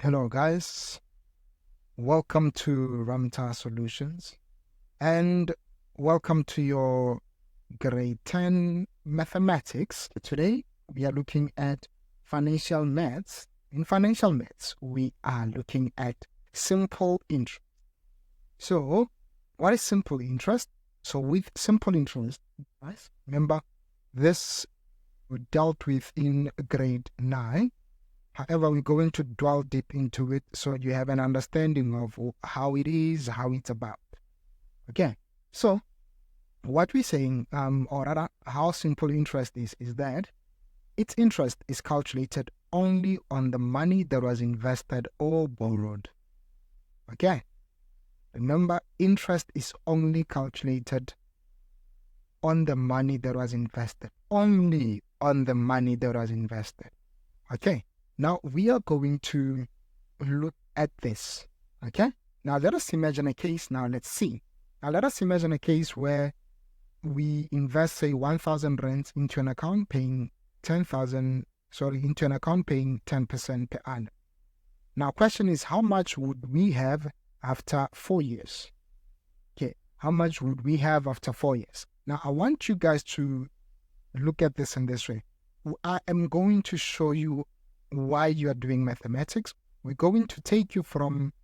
Hello guys, welcome to Ramta Solutions and welcome to your grade 10 mathematics. Today we are looking at financial maths. In financial maths, we are looking at simple interest. So what is simple interest? So with simple interest, guys, remember this we dealt with in grade 9. However, we're going to dwell deep into it so you have an understanding of how it is, how it's about. Okay, so what we're saying, or rather, how simple interest is that its interest is calculated only on the money that was invested or borrowed. Okay, remember, interest is only calculated on the money that was invested, only on the money that was invested. Okay. Now we are going to look at this. Okay. Now let us imagine a case. Now let's see. Now let us imagine a case where we invest, say, 1,000 rands into an account paying 10,000, into an account paying 10% per annum. Now question is, how much would we have after 4 years? Okay. How much would we have after 4 years? Now I want you guys to look at this in this way. I am going to show you why you are doing mathematics. We're going to take you from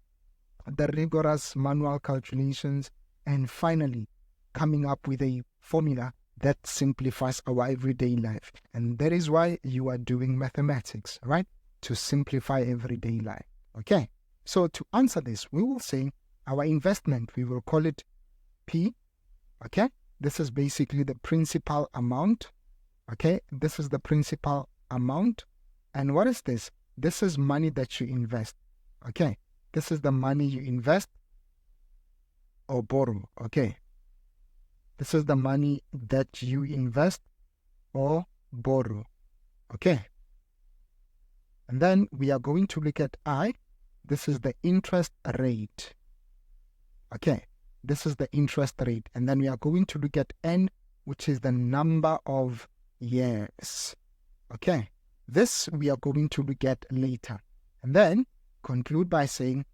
the rigorous manual calculations and finally coming up with a formula that simplifies our everyday life. And that is why you are doing mathematics, right? To simplify everyday life. Okay. So to answer this, we will say our investment, we will call it P. Okay. This is basically the principal amount. Okay. This is the principal amount. And what is this? This is money that you invest. Okay. This is the money you invest or borrow. Okay. This is the money that you invest or borrow. Okay. And then we are going to look at I. This is the interest rate. Okay. This is the interest rate. And then we are going to look at N, which is the number of years. Okay. This we are going to look at later. And then conclude by saying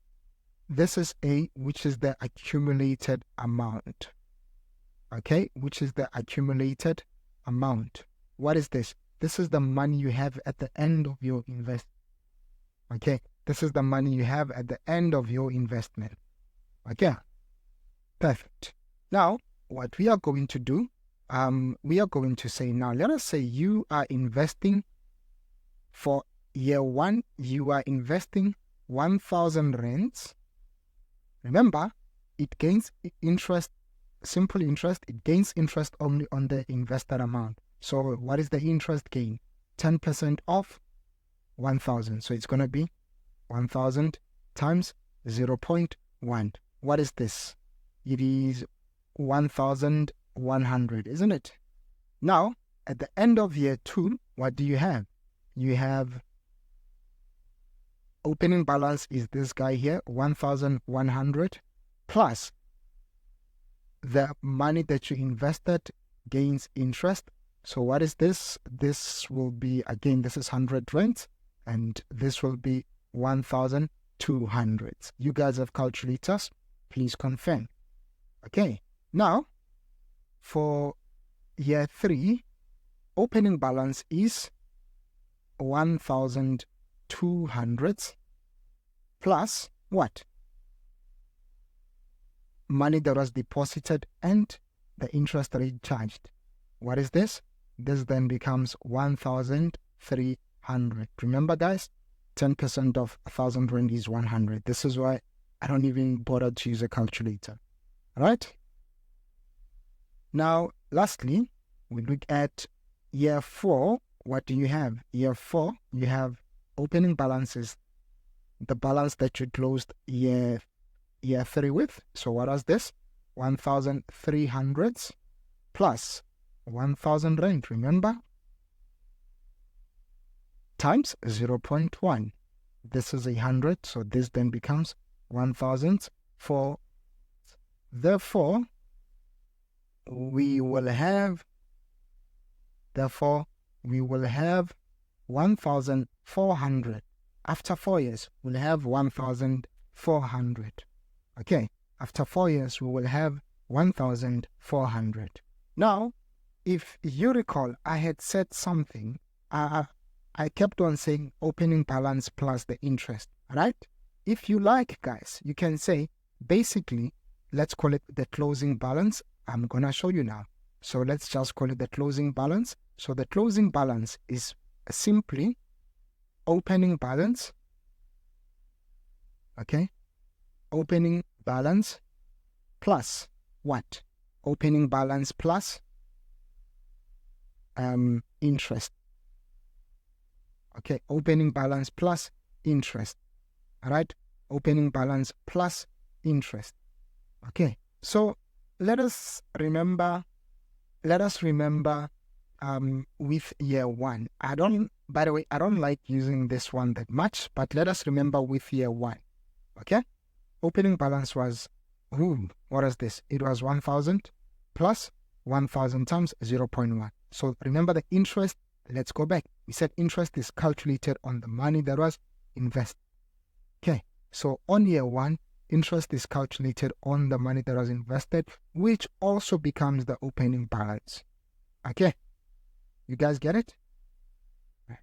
this is A, which is the accumulated amount. Okay, which is the accumulated amount. What is this? This is the money you have at the end of your investment. Okay, this is the money you have at the end of your investment. Okay, perfect. Now, what we are going to do, we are going to say, now let us say you are investing for year 1, you are investing 1,000 rands. Remember, it gains interest, simple interest, it gains interest only on the invested amount. So what is the interest gain? 10% of 1,000. So it's going to be 1,000 times 0.1. What is this? It is 1,100, isn't it? Now, at the end of year 2, what do you have? You have opening balance is this guy here, 1,100 plus the money that you invested gains interest. So what is this? This will be, again, this is 100 rands and this will be 1,200. You guys have calculators, please confirm. Okay, now for year 3, opening balance is 1,200 plus what? Money that was deposited and the interest rate charged. What is this? This then becomes 1,300. Remember, guys, 10% of 1,000 rand is 100. This is why I don't even bother to use a calculator. All right? Now, lastly, we look at year 4. What do you have? Year 4, you have opening balances, the balance that you closed year 3 with. So what was this? 1,300 plus 1,000 rand, remember? Times 0.1. This is 100, so this then becomes 1,004. Therefore, we will have 1,400 After 4 years, we'll have 1,400. Okay, after 4 years, we will have 1,400. Now, if you recall, I had said something. I kept on saying opening balance plus the interest, right? If you like, guys, you can say, basically, let's call it the closing balance. I'm going to show you now. So let's just call it the closing balance. So the closing balance is simply opening balance. Okay. Opening balance plus what? Opening balance plus interest. Okay. Opening balance plus interest. All right. Opening balance plus interest. Okay. So let us remember with year one. By the way, I don't like using this one that much, but let us remember with year one. Okay? Opening balance was, what is this? It was 1,000 plus 1,000 times 0.1. So remember the interest. Let's go back. We said interest is calculated on the money that was invested. Okay. So on year one, interest is calculated on the money that was invested, which also becomes the opening balance. Okay. You guys get it? Right.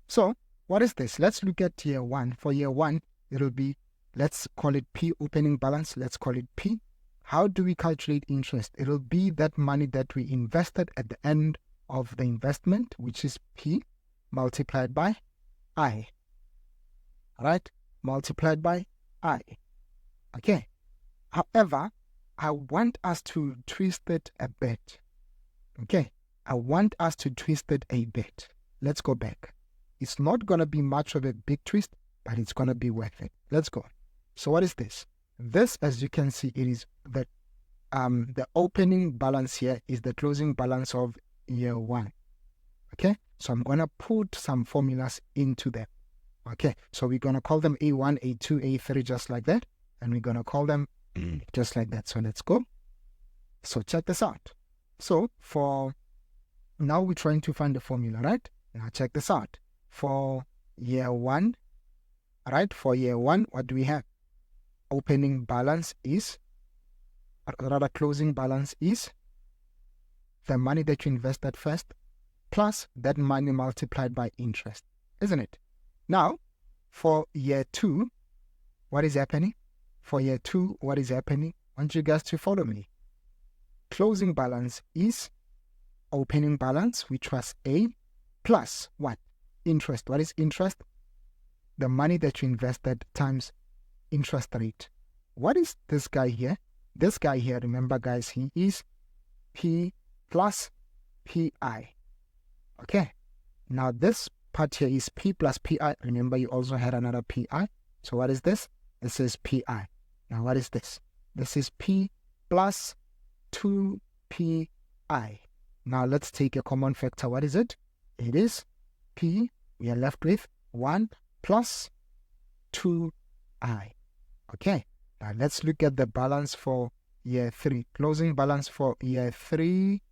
So what is this? Let's look at year one. For year one, it'll be, let's call it P, opening balance. Let's call it P. How do we calculate interest? It'll be that money that we invested at the end of the investment, which is P, multiplied by I. All right? Multiplied by I. Okay. However, I want us to twist it a bit. Okay. I want us to twist it a bit. Let's go back. It's not going to be much of a big twist, but it's going to be worth it. Let's go. So what is this? This, as you can see, it is the opening balance here is the closing balance of year one. Okay. So I'm going to put some formulas into them. Okay. So we're going to call them A1, A2, A3, just like that. And we're going to call them just like that. So let's go. So check this out. So for now, we're trying to find the formula, right? Now check this out. For year one, right? For year one, what do we have? Opening balance is, or rather closing balance is the money that you invested first plus that money multiplied by interest, isn't it? Now, for year two, what is happening? For year two, what is happening? I want you guys to follow me. Closing balance is opening balance, which was A, plus what? Interest. What is interest? The money that you invested times interest rate. What is this guy here? This guy here, remember guys, he is P plus PI. Okay. Now this part here is P plus PI. Remember you also had another PI. So what is this? This is PI. Now what is this? This is P plus 2PI. Now let's take a common factor. What is it? It is P. We are left with 1 plus 2I. Okay. Now let's look at the balance for year 3. Closing balance for year 3.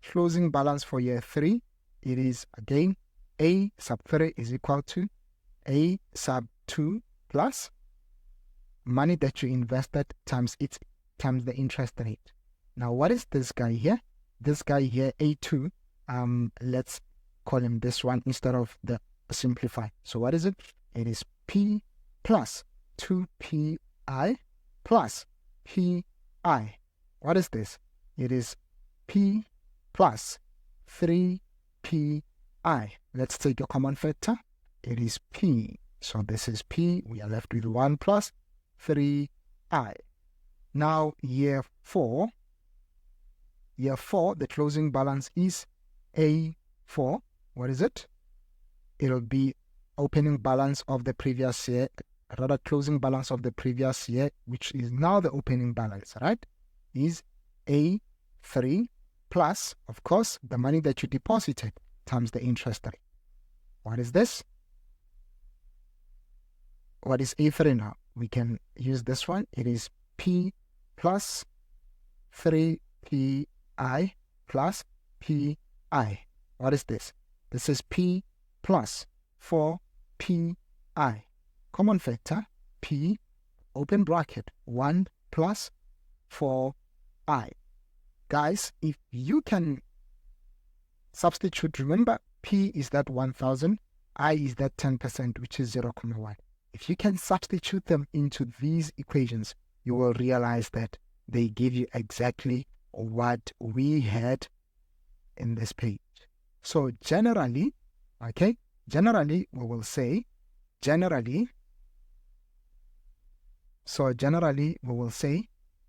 Closing balance for year 3. It is again A sub 3 is equal to A sub 2 plus money that you invested times the interest rate. Now what is this guy here? This guy here, A2, let's call him this one instead of the simplify. So what is it? It is P plus 2PI plus PI. What is this? It is P plus 3PI. Let's take a common factor. It is P. So this is P. We are left with 1 plus 3I. Now year 4. Year 4, the closing balance is A4. What is it? It'll be opening balance of the previous year, rather closing balance of the previous year, which is now the opening balance, right? Is A3 plus, of course, the money that you deposited times the interest rate. What is this? What is A3 now? We can use this one. It is P plus 3P I plus PI. What is this? This is P plus 4PI I. Common factor, P, open bracket, 1 plus 4I. Guys, if you can substitute, remember P is that 1000, I is that 10%, which is 0.1. If you can substitute them into these equations, you will realize that they give you exactly what we had in this page. So generally, okay, generally we will say,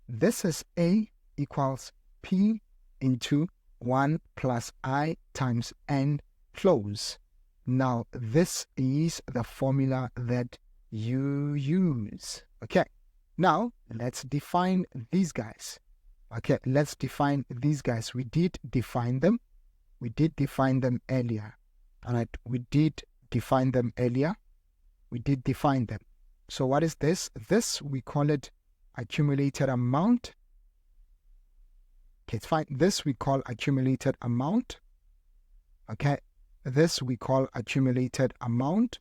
this is A equals P into 1 plus I times N close. Now, this is the formula that you use. Okay, now let's define these guys. Okay, let's define these guys. We did define them earlier. All right, we did define them earlier. So what is this? This, we call it accumulated amount. Okay, it's fine. This we call accumulated amount. Okay, this we call accumulated amount.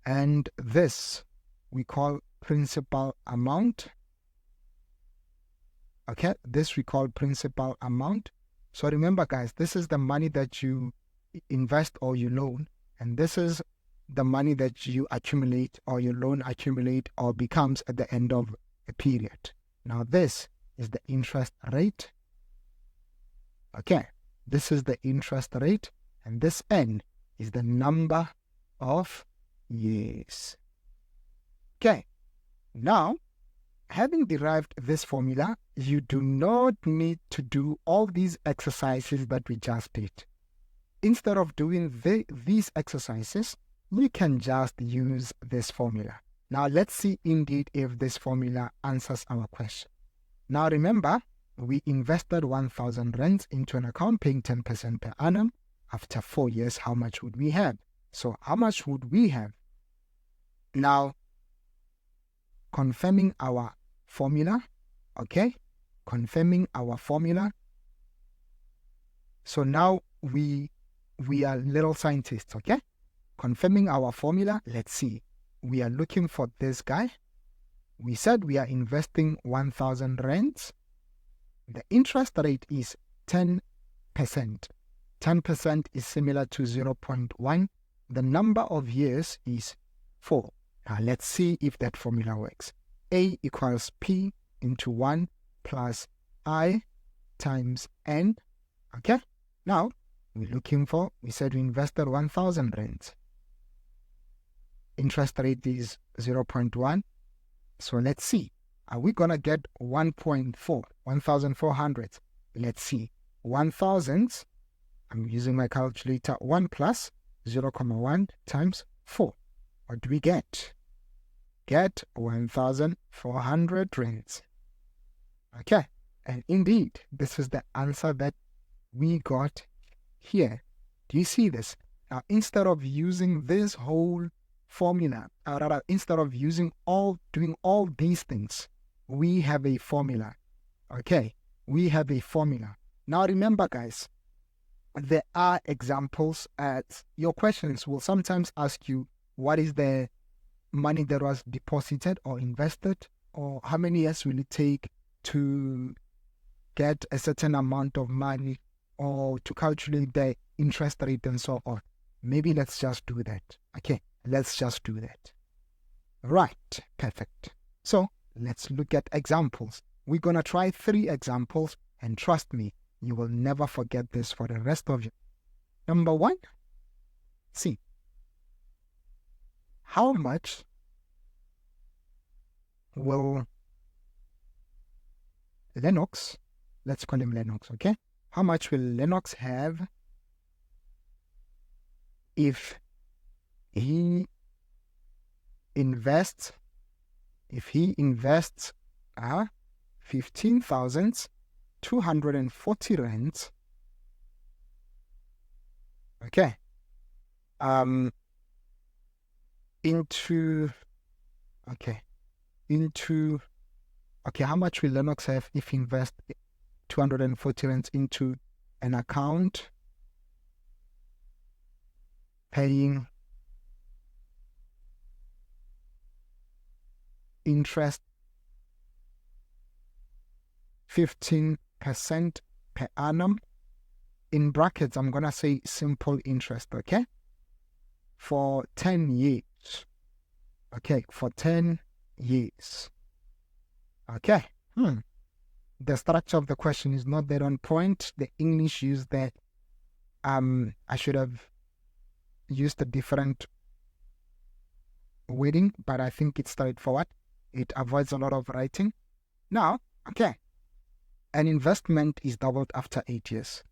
And this we call principal amount. Okay, this we call principal amount. So remember, guys, this is the money that you invest or you loan, and this is the money that you accumulate or your loan accumulate or becomes at the end of a period. Now this is the interest rate. Okay, this is the interest rate, and this N is the number of years. Okay, now having derived this formula, you do not need to do all these exercises that we just did. Instead of doing these exercises, you can just use this formula. Now let's see indeed if this formula answers our question. Now remember, we invested 1,000 rands into an account paying 10% per annum. After 4 years, how much would we have? So how much would we have? Now, confirming our formula, okay? Confirming our formula. So now we are little scientists, okay? Confirming our formula, let's see. We are looking for this guy. We said we are investing 1,000 rands. The interest rate is 10%. 10% is similar to 0.1. The number of years is 4. Now let's see if that formula works. A equals P into 1 plus I times N. Okay? Now, we're looking for, we said we invested 1,000 rands. Interest rate is 0.1. So let's see. Are we going to get 1.4, 1,400? Let's see. 1,000, I'm using my calculator, 1 plus 0.1 times 4. What do we get? Get 1,400 rands. Okay. And indeed, this is the answer that we got here. Do you see this? Now, instead of using this whole formula, or rather, instead of doing all these things, we have a formula. Okay, we have a formula. Now remember, guys, there are examples at your questions will sometimes ask you what is the money that was deposited or invested, or how many years will it take to get a certain amount of money, or to calculate the interest rate and so on. Maybe let's just do that. Okay, let's just do that. Right, perfect. So let's look at examples. We're going to try 3 examples, and trust me, you will never forget this for the rest of you. Number 1, see. How much will Lennox, let's call him Lennox, okay? How much will Lennox have if he invests 15,240 rands, okay, how much will Lennox have if he invests 240 rands into an account paying interest 15% per annum. In brackets, I'm going to say simple interest, okay? For 10 years. Okay, for 10 years. Okay. The structure of the question is not that on point. The English used that. I should have used a different wording, but I think it's straightforward. It avoids a lot of writing. Now, okay. An investment is doubled after 8 years.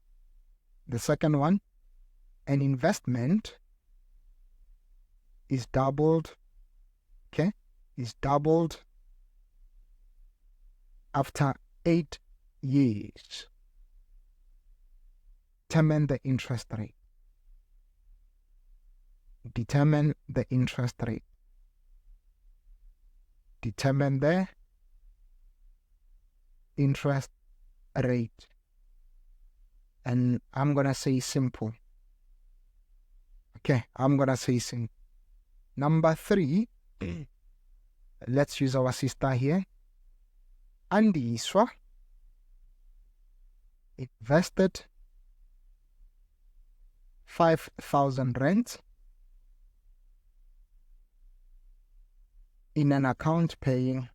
The second one, an investment is doubled, okay, is doubled after 8 years. Determine the interest rate. Determine the interest rate. Determine the interest rate. And I'm going to say simple. Okay, I'm going to say simple. Number 3, let's use our sister here. Andiswa invested 5,000 rand in an account paying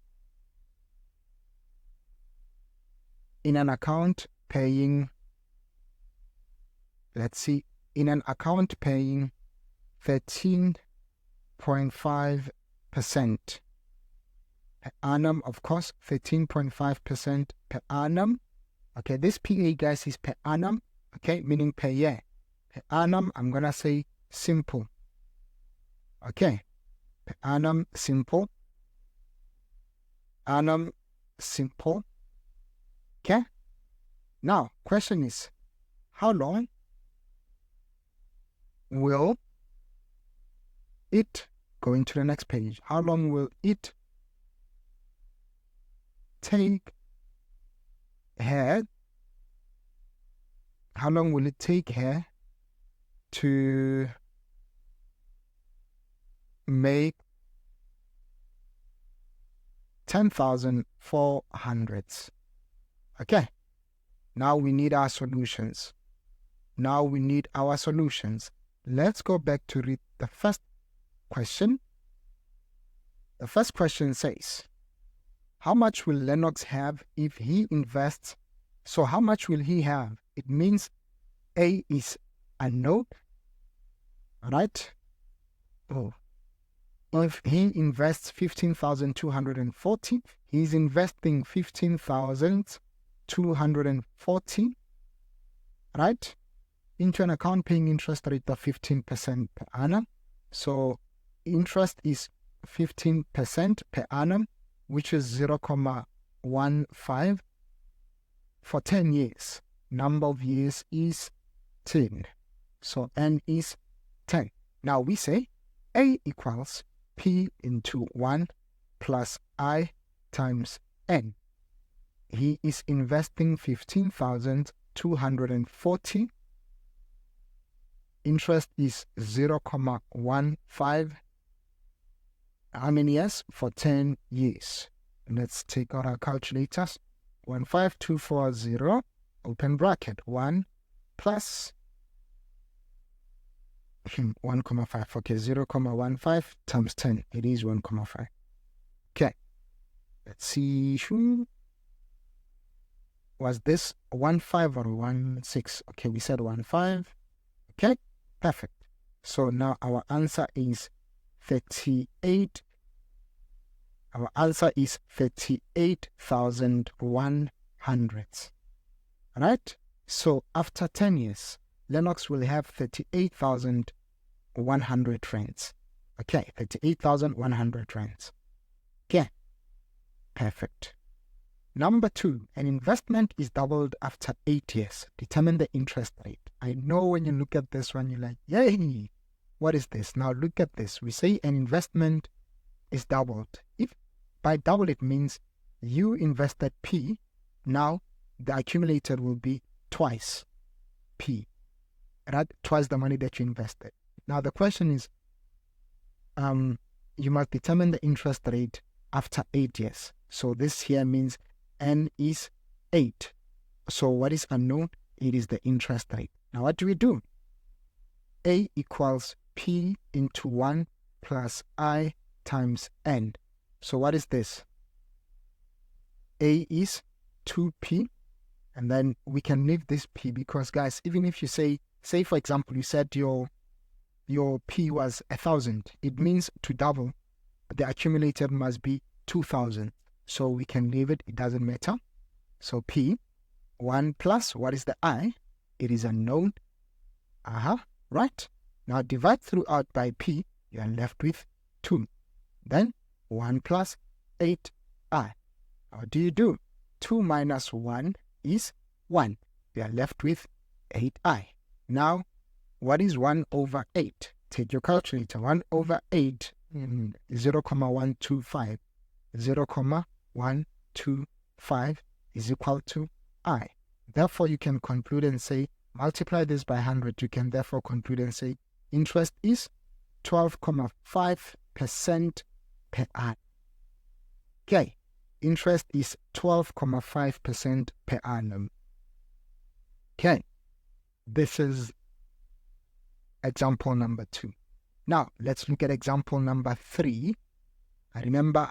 let's see, in an account paying 13.5% per annum, of course, 13.5% per annum. Okay, this PA, guys, is per annum, okay, meaning per year. Per annum, I'm going to say simple. Okay, per annum, simple. Annum, simple. Okay, now, question is, how long will it, going to the next page, how long will it take her, how long will it take her to make 10,400? Okay, now we need our solutions. Let's go back to read the first question. The first question says, how much will Lennox have if he invests? So how much will he have? It means A is unknown, right? If he invests 15,240, he's investing 15,240, right? Into an account paying interest rate of 15% per annum. So interest is 15% per annum, which is 0.15 for 10 years. Number of years is 10. So N is 10. Now we say A equals P into 1 plus I times N. He is investing 15,240. Interest is 0.15. How many years? For 10 years. Let's take out our calculators. 15240, open bracket, 1 plus 1.5. Okay, 0.15 times 10. It is 1.5. Okay. Let's see. Was this 1.5 or 1.6? Okay, we said 1.5. Okay, perfect. So now our answer is 38. Our answer is 38,100. Right? So after 10 years, Lennox will have 38,100 rands. Okay, 38,100 rands. Okay, perfect. Number 2, an investment is doubled after 8 years. Determine the interest rate. I know when you look at this one, you're like, yay, what is this? Now look at this. We say an investment is doubled. If by double, it means you invested P. Now the accumulated will be twice P. Right? Twice the money that you invested. Now the question is, you must determine the interest rate after 8 years. So this here means n is 8. So what is unknown? It is the interest rate. Now what do we do? A equals P into 1 plus I times N. So what is this? A is 2P, and then we can leave this P because, guys, even if you say for example, you said your P was 1,000, it means to double, the accumulated must be 2,000. So we can leave it, it doesn't matter. So P, 1 plus, what is the I? It is unknown. Right. Now divide throughout by P, you are left with 2. Then 1 plus 8I. How do you do? 2 minus 1 is 1. We are left with 8I. Now, what is 1 over 8? Take your calculator. 1 over 8, 0,125. 0,125 is equal to I. Therefore, you can conclude and say, multiply this by 100. You can therefore conclude and say, interest is 12.5% per annum. Okay, interest is 12.5% per annum. Okay, this is example number 2. Now, let's look at example number 3. I remember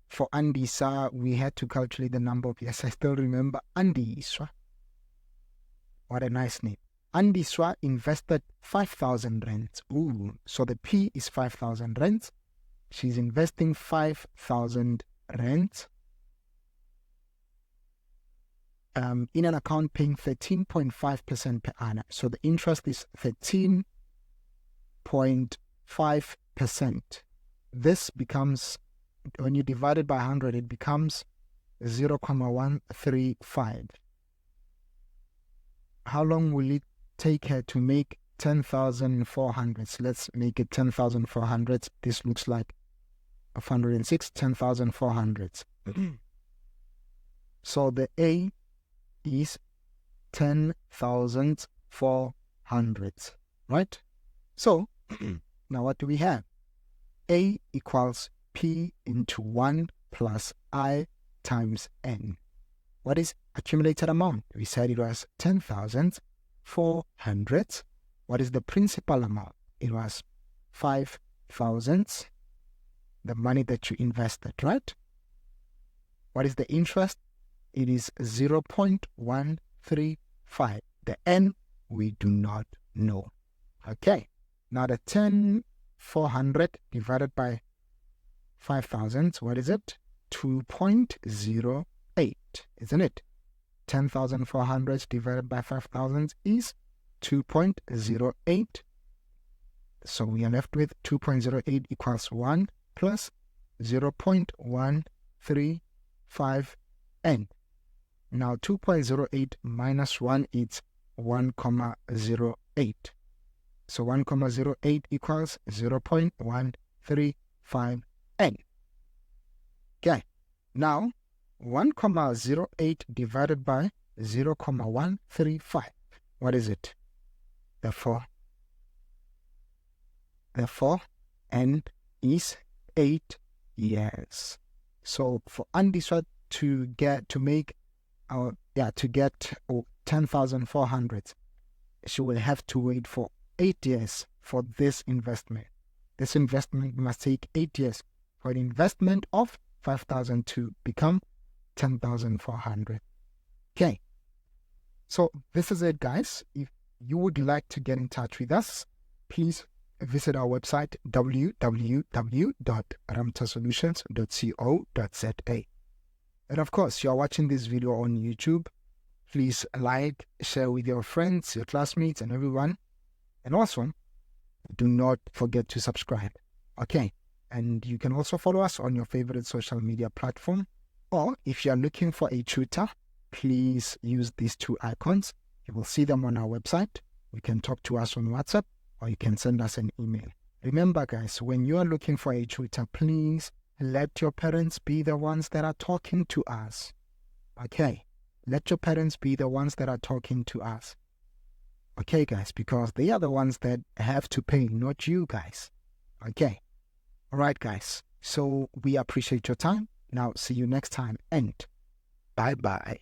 for Andisa, we had to calculate the number of years. I still remember Andisa. What a nice name. Andiswa invested 5,000 rands. Ooh, so the P is 5,000 rands. She's investing 5,000 rands in an account paying 13.5% per annum. So the interest is 13.5%. This becomes, when you divide it by 100, it becomes 0,135. How long will it take her to make 10,400? So let's make it 10,400. This looks like 106, 10,400. So the A is 10,400, right? So now what do we have? A equals P into 1 plus I times N. What is accumulated amount? We said it was 10,400. What is the principal amount? It was 5,000. The money that you invested, right? What is the interest? It is 0.135. The N, we do not know. Okay. Now the 10,400 divided by 5,000, what is it? 2.08, isn't it? 10,400 divided by 5,000 is 2.08. So we are left with 2.08 equals 1 plus 0.135 N. Now 2.08 minus 1 is 1,08. So 1,08 equals 0.135 N. Okay. Now 1,08 divided by 0,135. What is it? Therefore, N is 8 years. So for Andiswa to get 10,400, she will have to wait for 8 years for this investment. This investment must take 8 years for an investment of 5,000 to become 10,400. Okay. So this is it, guys. If you would like to get in touch with us, please visit our website www.ramtasolutions.co.za. And of course, you are watching this video on YouTube. Please like, share with your friends, your classmates, and everyone. And also, do not forget to subscribe. Okay. And you can also follow us on your favorite social media platform. Or if you are looking for a tutor, please use these 2 icons. You will see them on our website. You can talk to us on WhatsApp, or you can send us an email. Remember, guys, when you are looking for a tutor, please let your parents be the ones that are talking to us. Okay? Let your parents be the ones that are talking to us. Okay, guys, because they are the ones that have to pay, not you guys. Okay. All right, guys. So we appreciate your time. Now, see you next time and bye bye.